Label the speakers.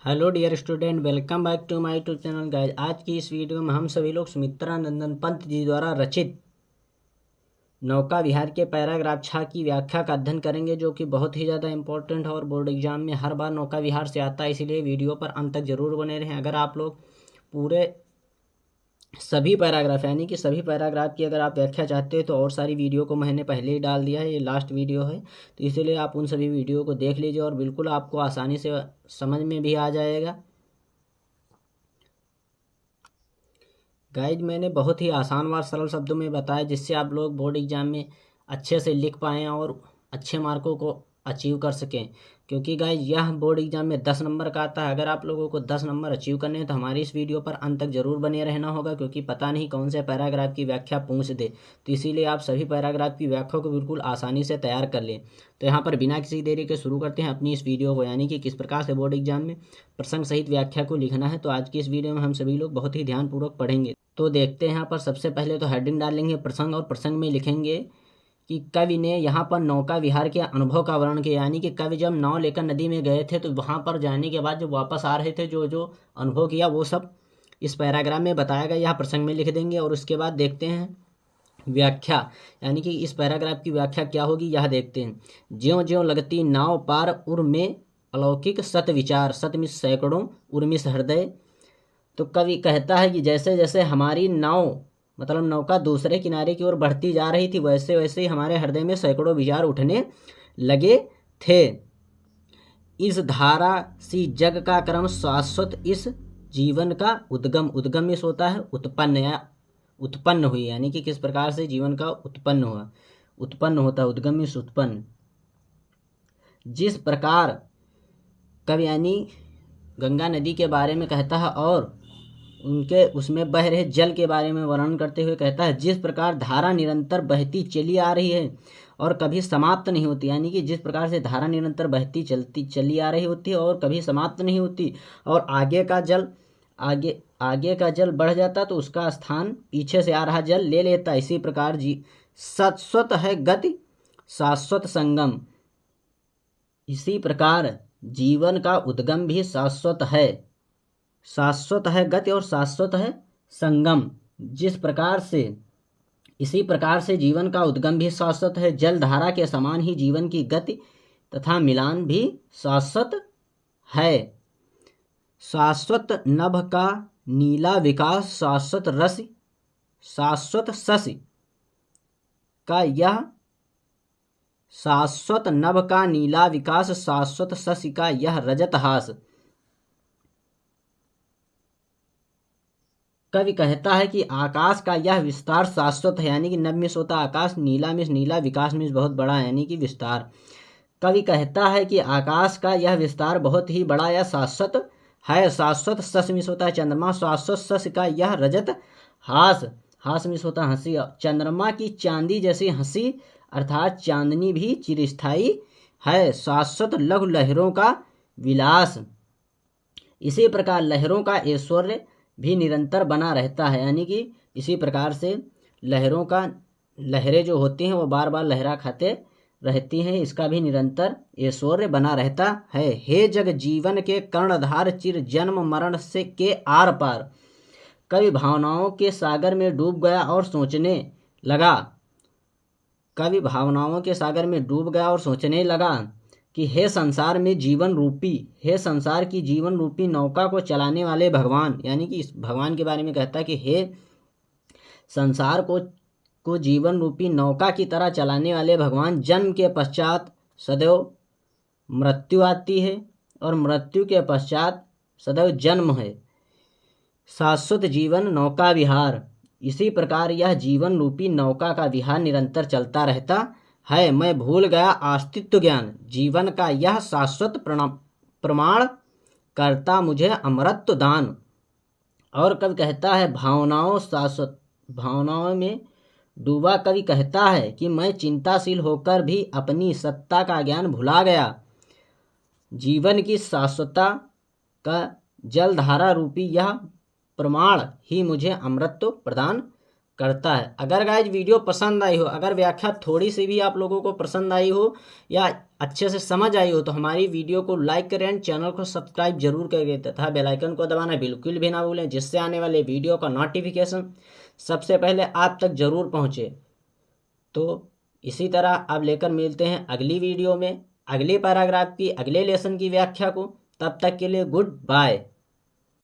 Speaker 1: Hello dear student, welcome back to my YouTube channel guys. आज की इस video में हम सभी लोग सुमित्रा नंदन पंत जी द्वारा रचित नौका विहार के पैराग्राफ 6 की व्याख्या का अध्ययन करेंगे, जो कि बहुत ही ज़्यादा इंपॉर्टेंट है और बोर्ड एग्जाम में हर बार नौका विहार से आता है। इसीलिए वीडियो पर अंत तक जरूर बने रहें। अगर आप लोग पूरे सभी पैराग्राफ यानी कि सभी पैराग्राफ की अगर आप व्याख्या चाहते हो तो और सारी वीडियो को मैंने पहले ही डाल दिया है, ये लास्ट वीडियो है, तो इसीलिए आप उन सभी वीडियो को देख लीजिए और बिल्कुल आपको आसानी से समझ में भी आ जाएगा। गाइज, मैंने बहुत ही आसान व सरल शब्दों में बताया, जिससे आप लोग बोर्ड एग्जाम में अच्छे से लिख पाएँ और अच्छे मार्कों को अचीव कर सकें। क्योंकि गाइज यह बोर्ड एग्जाम में 10 नंबर का आता है। अगर आप लोगों को 10 नंबर अचीव करने हैं तो हमारी इस वीडियो पर अंत तक जरूर बने रहना होगा, क्योंकि पता नहीं कौन से पैराग्राफ की व्याख्या पूछ दे। तो इसीलिए आप सभी पैराग्राफ की व्याख्या को बिल्कुल आसानी से तैयार कर लें। तो यहाँ पर बिना किसी देरी के शुरू करते हैं अपनी इस वीडियो को, यानी कि किस प्रकार से बोर्ड एग्जाम में प्रसंग सहित व्याख्या को लिखना है। तो आज की इस वीडियो में हम सभी लोग बहुत ही ध्यानपूर्वक पढ़ेंगे। तो देखते हैं यहाँ पर सबसे पहले तो हेडिंग डालेंगे प्रसंग, और प्रसंग में लिखेंगे कि कवि ने यहाँ पर नौका विहार के अनुभव का वर्णन किया। यानी कि कवि जब नाव लेकर नदी में गए थे तो वहाँ पर जाने के बाद जब वापस आ रहे थे जो जो अनुभव किया वो सब इस पैराग्राफ में बताया गया, यहाँ प्रसंग में लिख देंगे। और उसके बाद देखते हैं व्याख्या, यानी कि इस पैराग्राफ की व्याख्या क्या होगी यह देखते हैं। ज्यों ज्यों लगती नाव पार उर में अलौकिक सत विचार, सतमिस सैकड़ों उर्मिस हृदय। तो कवि कहता है कि जैसे जैसे हमारी नाव मतलब नौका दूसरे किनारे की ओर बढ़ती जा रही थी, वैसे वैसे ही हमारे हृदय में सैकड़ों विचार उठने लगे थे। इस धारा सी जग का क्रम शाश्वत, इस जीवन का उद्गम, उद्गम इस होता है उत्पन्न या उत्पन्न हुई, यानी कि किस प्रकार से जीवन का उत्पन्न हुआ, उत्पन्न होता है, उद्गम इस उत्पन्न। जिस प्रकार कवि यानी गंगा नदी के बारे में कहता है और उनके उसमें बह रहे जल के बारे में वर्णन करते हुए कहता है, जिस प्रकार धारा निरंतर बहती चली आ रही है और कभी समाप्त नहीं होती। यानी कि जिस प्रकार से धारा निरंतर बहती चलती चली आ रही होती है और कभी समाप्त नहीं होती, और आगे का जल बढ़ जाता तो उसका स्थान पीछे से आ रहा जल ले लेता। इसी प्रकार शाश्वत है गति शाश्वत संगम। इसी प्रकार जीवन का उद्गम भी शाश्वत है, शाश्वत है गति और शाश्वत है संगम। इसी प्रकार से जीवन का उद्गम भी शाश्वत है। जल धारा के समान ही जीवन की गति तथा मिलान भी शाश्वत है। शाश्वत नभ का नीला विकास, शाश्वत रस, शाश्वत शशि का यह शाश्वत नभ का नीला विकास, शाश्वत शशि का यह रजत हास। कवि कहता है कि आकाश का यह विस्तार शाश्वत है, यानी कि नभ में होता आकाश, नीला में नीला, विकास में बहुत बड़ा, यानी कि विस्तार। कवि कहता है कि आकाश का यह विस्तार बहुत ही बड़ा या शाश्वत है। शाश्वत शश में होता है चंद्रमा, शाश्वत शश का यह रजत हास, हास में होता हंसी। चंद्रमा की चांदी जैसी हंसी अर्थात चांदनी भी चिरस्थायी है। शाश्वत लघु लहरों का विलास, इसी प्रकार लहरों का ऐश्वर्य भी निरंतर बना रहता है। यानी कि इसी प्रकार से लहरें जो होती हैं वो बार बार लहरा खाते रहती हैं, इसका भी निरंतर ऐश्वर्य बना रहता है। हे जग जीवन के कर्णधार, चिर जन्म मरण से के आर पार। कवि भावनाओं के सागर में डूब गया और सोचने लगा, कवि भावनाओं के सागर में डूब गया और सोचने लगा कि हे संसार की जीवन रूपी नौका को चलाने वाले भगवान। यानी कि इस भगवान के बारे में कहता है कि हे संसार को जीवन रूपी नौका की तरह चलाने वाले भगवान। जन्म के पश्चात सदैव मृत्यु आती है और मृत्यु के पश्चात सदैव जन्म है। शाश्वत जीवन नौका विहार, इसी प्रकार यह जीवन रूपी नौका का विहार निरंतर चलता रहता है। मैं भूल गया अस्तित्व ज्ञान, जीवन का यह शाश्वत प्रमाण करता मुझे अमरत्व दान। और कवि कहता है भावनाओं में डूबा कवि कहता है कि मैं चिंताशील होकर भी अपनी सत्ता का ज्ञान भुला गया। जीवन की शाश्वतता का जलधारा रूपी यह प्रमाण ही मुझे अमृत प्रदान करता है। अगर गाइज वीडियो पसंद आई हो, अगर व्याख्या थोड़ी सी भी आप लोगों को पसंद आई हो या अच्छे से समझ आई हो, तो हमारी वीडियो को लाइक करें एंड चैनल को सब्सक्राइब जरूर करें तथा बेल आइकन को दबाना बिल्कुल भी ना भूलें, जिससे आने वाले वीडियो का नोटिफिकेशन सबसे पहले आप तक जरूर पहुँचे। तो इसी तरह अब लेकर मिलते हैं अगली वीडियो में, अगले पैराग्राफ की, अगले लेसन की व्याख्या को। तब तक के लिए गुड बाय।